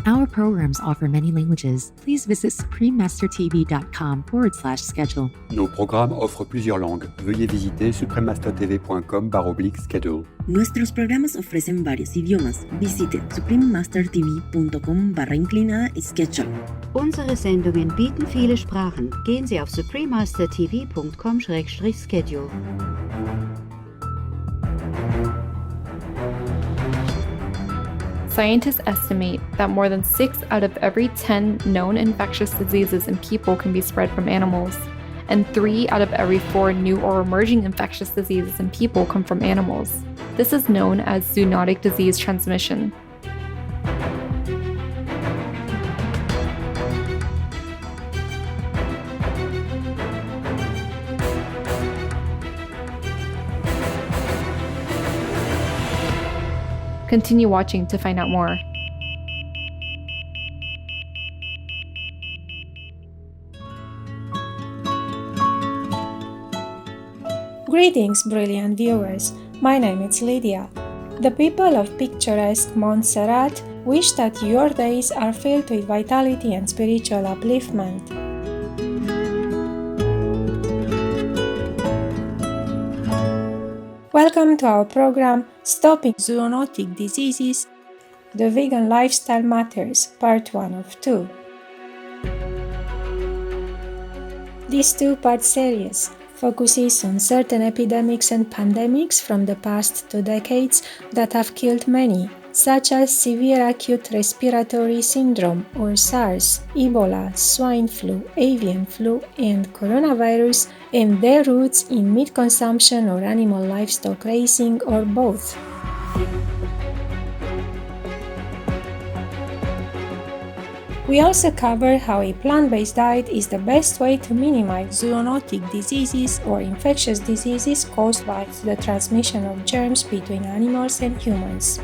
Our programs offer many languages. Please visit suprememastertv.com/schedule. Nos programmes offrent plusieurs langues. Veuillez visiter suprememastertv.com/schedule. Nuestros programas ofrecen varios idiomas. Visite suprememastertv.com/schedule. Unsere Sendungen bieten viele Sprachen. Gehen Sie auf suprememastertv.com/schedule. Scientists estimate that more than 6 out of every 10 known infectious diseases in people can be spread from animals, and 3 out of every 4 new or emerging infectious diseases in people come from animals. This is known as zoonotic disease transmission. Continue watching to find out more. Greetings, brilliant viewers. My name is Lydia. The people of picturesque Montserrat wish that your days are filled with vitality and spiritual upliftment. Welcome to our program, Stopping Zoonotic Diseases, The Vegan Lifestyle Matters, Part 1 of 2. This two-part series focuses on certain epidemics and pandemics from the past 2 decades that have killed many, such as severe acute respiratory syndrome or SARS, Ebola, swine flu, avian flu, and coronavirus, and their roots in meat consumption or animal livestock raising or both. We also cover how a plant-based diet is the best way to minimize zoonotic diseases or infectious diseases caused by the transmission of germs between animals and humans.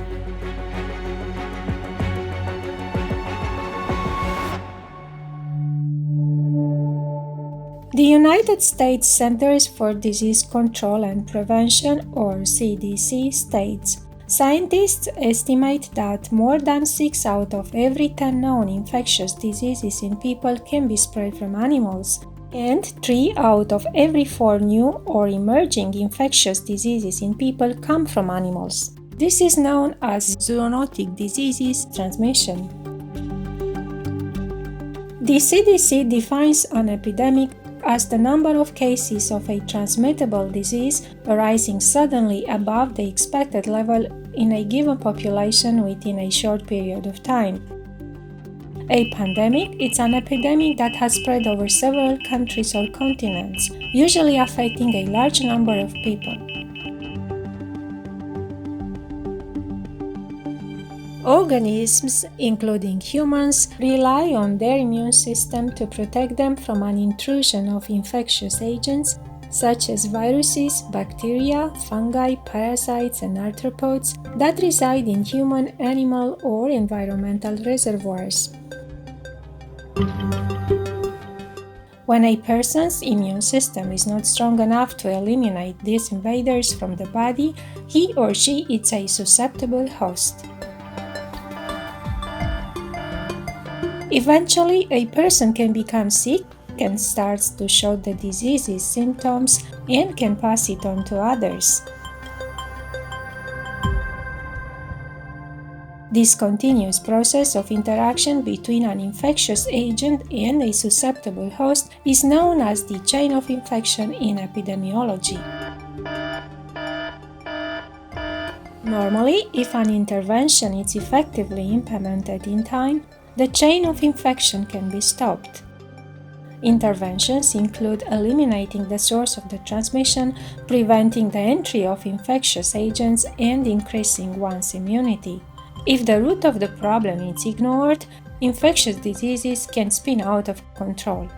The United States Centers for Disease Control and Prevention, or CDC, states, scientists estimate that more than 6 out of every 10 known infectious diseases in people can be spread from animals, and 3 out of every 4 new or emerging infectious diseases in people come from animals. This is known as zoonotic disease transmission. The CDC defines an epidemic as the number of cases of a transmittable disease arising suddenly above the expected level in a given population within a short period of time. A pandemic is an epidemic that has spread over several countries or continents, usually affecting a large number of people. Organisms, including humans, rely on their immune system to protect them from an intrusion of infectious agents such as viruses, bacteria, fungi, parasites, and arthropods that reside in human, animal, or environmental reservoirs. When a person's immune system is not strong enough to eliminate these invaders from the body, he or she is a susceptible host. Eventually, a person can become sick and starts to show the disease's symptoms and can pass it on to others. This continuous process of interaction between an infectious agent and a susceptible host is known as the chain of infection in epidemiology. Normally, if an intervention is effectively implemented in time, the chain of infection can be stopped. Interventions include eliminating the source of the transmission, preventing the entry of infectious agents, and increasing one's immunity. If the root of the problem is ignored, infectious diseases can spin out of control.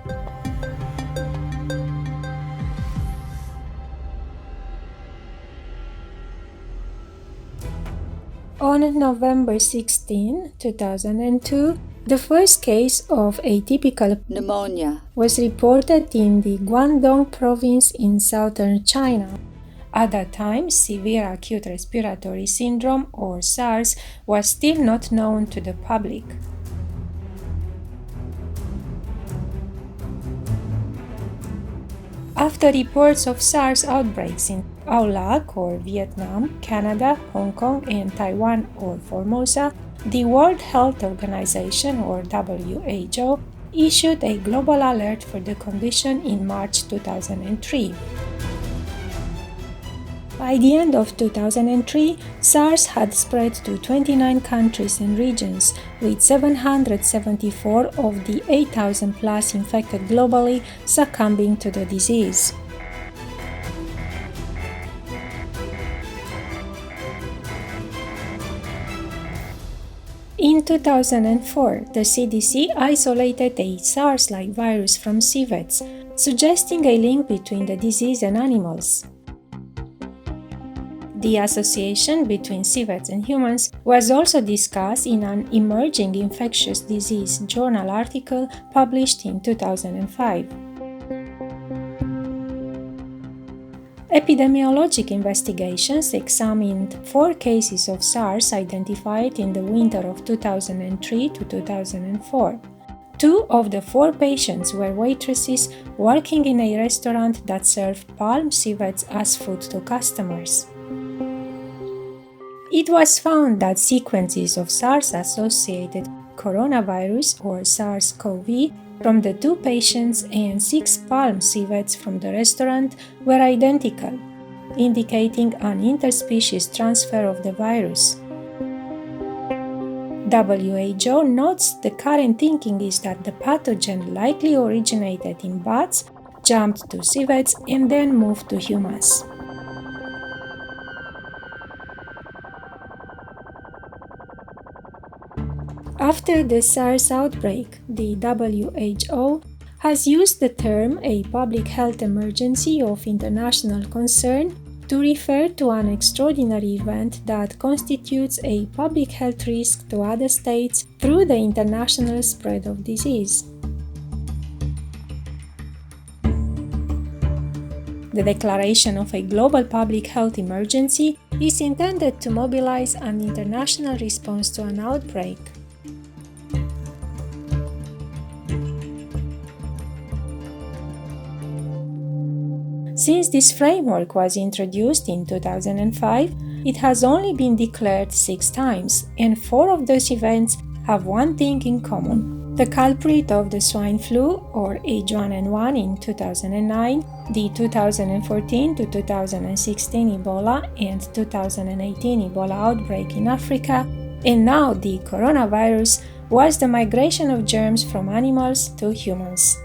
On November 16, 2002, the first case of atypical Pneumonia was reported in the Guangdong province in southern China. At that time, severe acute respiratory syndrome, or SARS, was still not known to the public. After reports of SARS outbreaks in Aulac or Vietnam, Canada, Hong Kong, and Taiwan or Formosa, the World Health Organization or WHO issued a global alert for the condition in March 2003. By the end of 2003, SARS had spread to 29 countries and regions, with 774 of the 8,000 plus infected globally succumbing to the disease. In 2004, the CDC isolated a SARS-like virus from civets, suggesting a link between the disease and animals. The association between civets and humans was also discussed in an emerging infectious disease journal article published in 2005. Epidemiologic investigations examined 4 cases of SARS identified in the winter of 2003 to 2004. 2 of the 4 patients were waitresses working in a restaurant that served palm civets as food to customers. It was found that sequences of SARS-associated coronavirus or SARS-CoV from the 2 patients and 6 palm civets from the restaurant were identical, indicating an interspecies transfer of the virus. WHO notes the current thinking is that the pathogen likely originated in bats, jumped to civets, and then moved to humans. After the SARS outbreak, the WHO has used the term a public health emergency of international concern to refer to an extraordinary event that constitutes a public health risk to other states through the international spread of disease. The declaration of a global public health emergency is intended to mobilize an international response to an outbreak. Since this framework was introduced in 2005, it has only been declared 6 times, and 4 of those events have one thing in common. The culprit of the swine flu, or H1N1 in 2009, the 2014 to 2016 Ebola and 2018 Ebola outbreak in Africa, and now the coronavirus, was the migration of germs from animals to humans.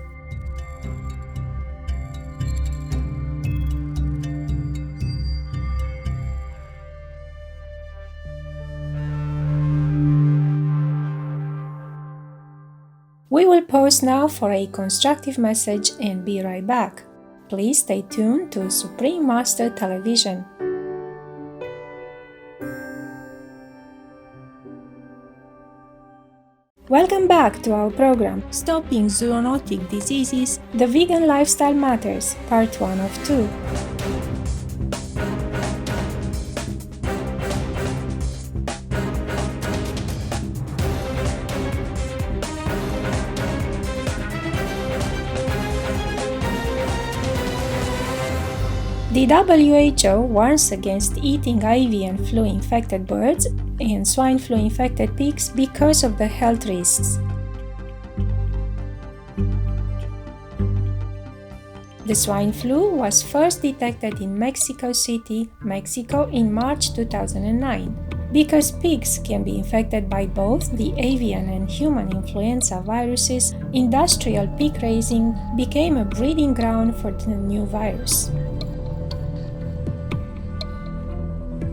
We will pause now for a constructive message and be right back. Please stay tuned to Supreme Master Television. Welcome back to our program, Stopping Zoonotic Diseases, The Vegan Lifestyle Matters, Part 1 of 2. The WHO warns against eating avian flu-infected birds and swine flu-infected pigs because of the health risks. The swine flu was first detected in Mexico City, Mexico in March 2009. Because pigs can be infected by both the avian and human influenza viruses, industrial pig raising became a breeding ground for the new virus.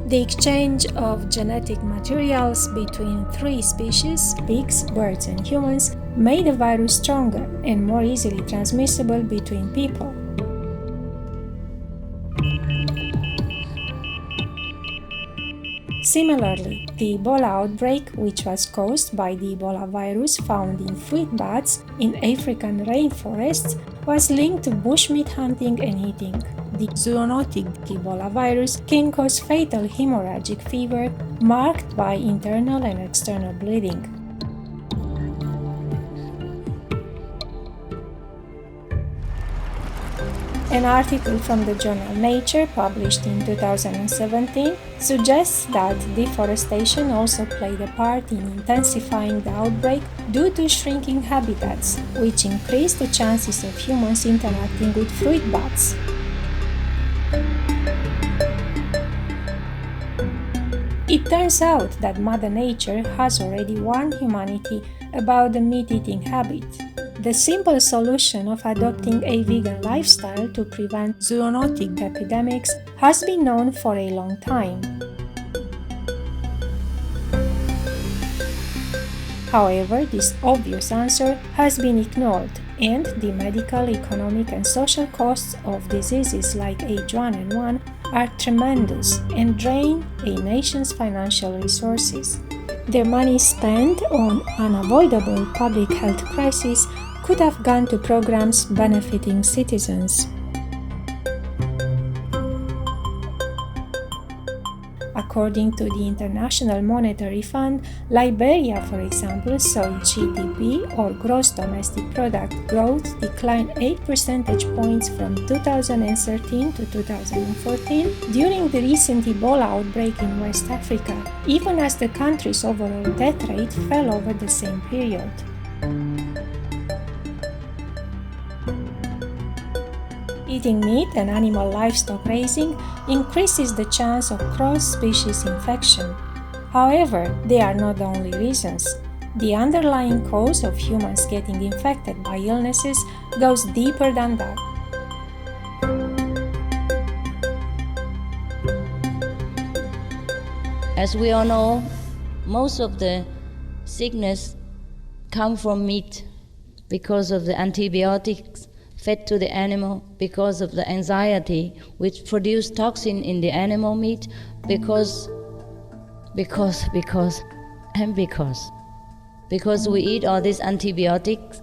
The exchange of genetic materials between 3 species, pigs, birds, and humans, made the virus stronger and more easily transmissible between people. Similarly, the Ebola outbreak, which was caused by the Ebola virus found in fruit bats in African rainforests, was linked to bushmeat hunting and eating. The zoonotic Ebola virus can cause fatal hemorrhagic fever marked by internal and external bleeding. An article from the journal Nature, published in 2017, suggests that deforestation also played a part in intensifying the outbreak due to shrinking habitats, which increased the chances of humans interacting with fruit bats. It turns out that Mother Nature has already warned humanity about the meat-eating habit. The simple solution of adopting a vegan lifestyle to prevent zoonotic epidemics has been known for a long time. However, this obvious answer has been ignored, and the medical, economic, and social costs of diseases like H1N1 are tremendous and drain a nation's financial resources. The money spent on unavoidable public health crises could have gone to programs benefiting citizens. According to the International Monetary Fund, Liberia, for example, saw GDP, or gross domestic product, growth decline 8 percentage points from 2013 to 2014 during the recent Ebola outbreak in West Africa, even as the country's overall death rate fell over the same period. Eating meat and animal livestock raising increases the chance of cross-species infection. However, they are not the only reasons. The underlying cause of humans getting infected by illnesses goes deeper than that. As we all know, most of the sickness come from meat because of the antibiotics fed to the animal, because of the anxiety which produce toxin in the animal meat, because we eat all these antibiotics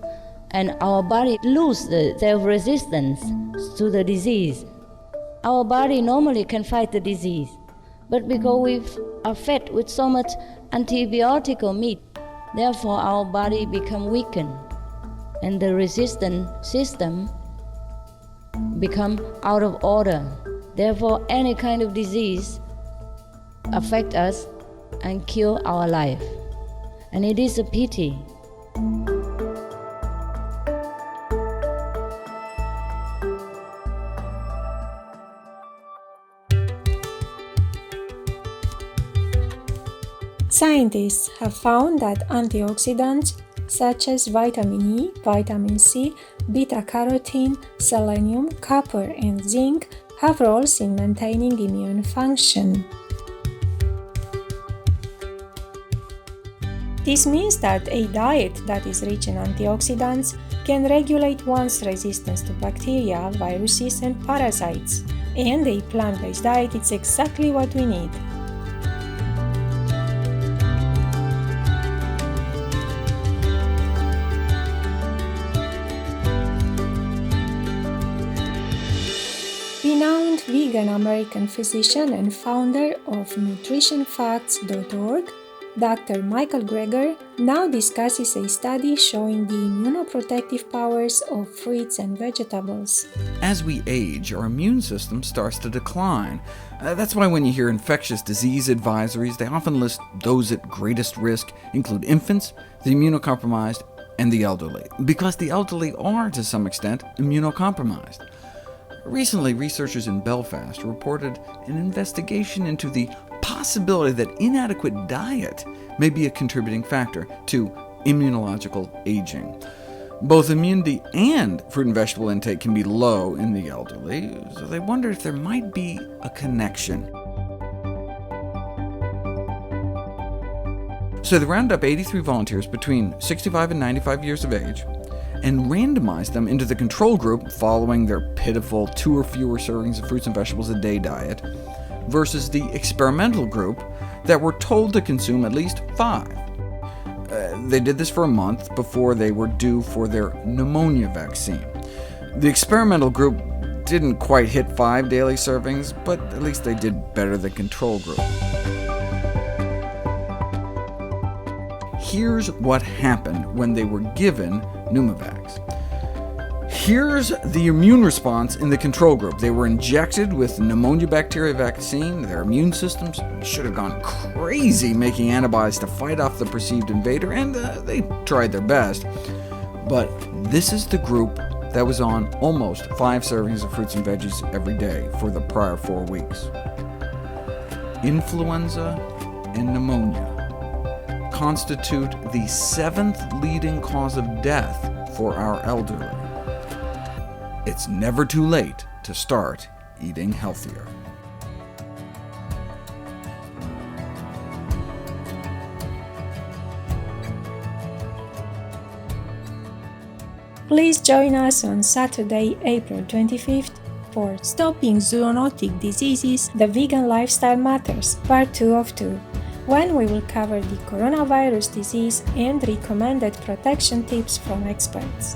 and our body lose their resistance to the disease. Our body normally can fight the disease, but because we are fed with so much antibiotic meat, therefore our body become weakened, and the resistant system become out of order. Therefore, any kind of disease affect us and kill our life. And it is a pity. Scientists have found that antioxidants such as vitamin E, vitamin C, beta-carotene, selenium, copper, and zinc have roles in maintaining immune function. This means that a diet that is rich in antioxidants can regulate one's resistance to bacteria, viruses, and parasites. And a plant-based diet is exactly what we need. Renowned vegan American physician and founder of nutritionfacts.org, Dr. Michael Greger now discusses a study showing the immunoprotective powers of fruits and vegetables. As we age, our immune system starts to decline. That's why when you hear infectious disease advisories, they often list those at greatest risk include infants, the immunocompromised, and the elderly, because the elderly are, to some extent, immunocompromised. Recently, researchers in Belfast reported an investigation into the possibility that inadequate diet may be a contributing factor to immunological aging. Both immunity and fruit and vegetable intake can be low in the elderly, so they wonder if there might be a connection. So they rounded up 83 volunteers between 65 and 95 years of age, and randomized them into the control group following their pitiful 2 or fewer servings of fruits and vegetables a day diet, versus the experimental group that were told to consume at least 5. They did this for a month before they were due for their pneumonia vaccine. The experimental group didn't quite hit 5 daily servings, but at least they did better than the control group. Here's what happened when they were given Pneumovax. Here's the immune response in the control group. They were injected with pneumonia bacteria vaccine. Their immune systems should have gone crazy making antibodies to fight off the perceived invader, and they tried their best. But this is the group that was on almost 5 servings of fruits and veggies every day for the prior 4 weeks. Influenza and pneumonia constitute the 7th leading cause of death for our elderly. It's never too late to start eating healthier. Please join us on Saturday, April 25th for Stopping Zoonotic Diseases, The Vegan Lifestyle Matters, Part 2 of 2, when we will cover the coronavirus disease and recommended protection tips from experts.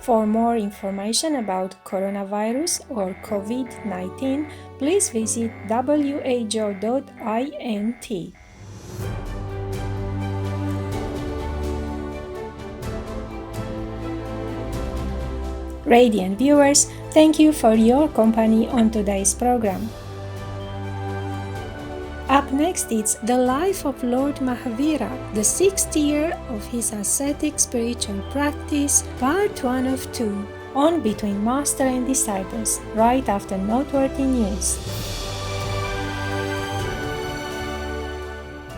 For more information about coronavirus or COVID-19, please visit wajo.int. Radiant viewers, thank you for your company on today's program. Up next, it's The Life of Lord Mahavira, the 6th year of his ascetic spiritual practice, Part 1 of 2, on Between Master and Disciples, right after noteworthy news.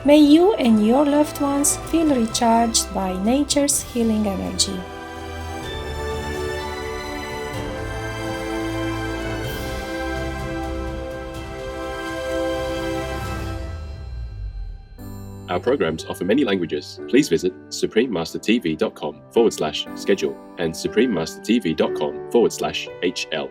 May you and your loved ones feel recharged by nature's healing energy. Our programs offer many languages. Please visit suprememastertv.com/schedule and suprememastertv.com/HL.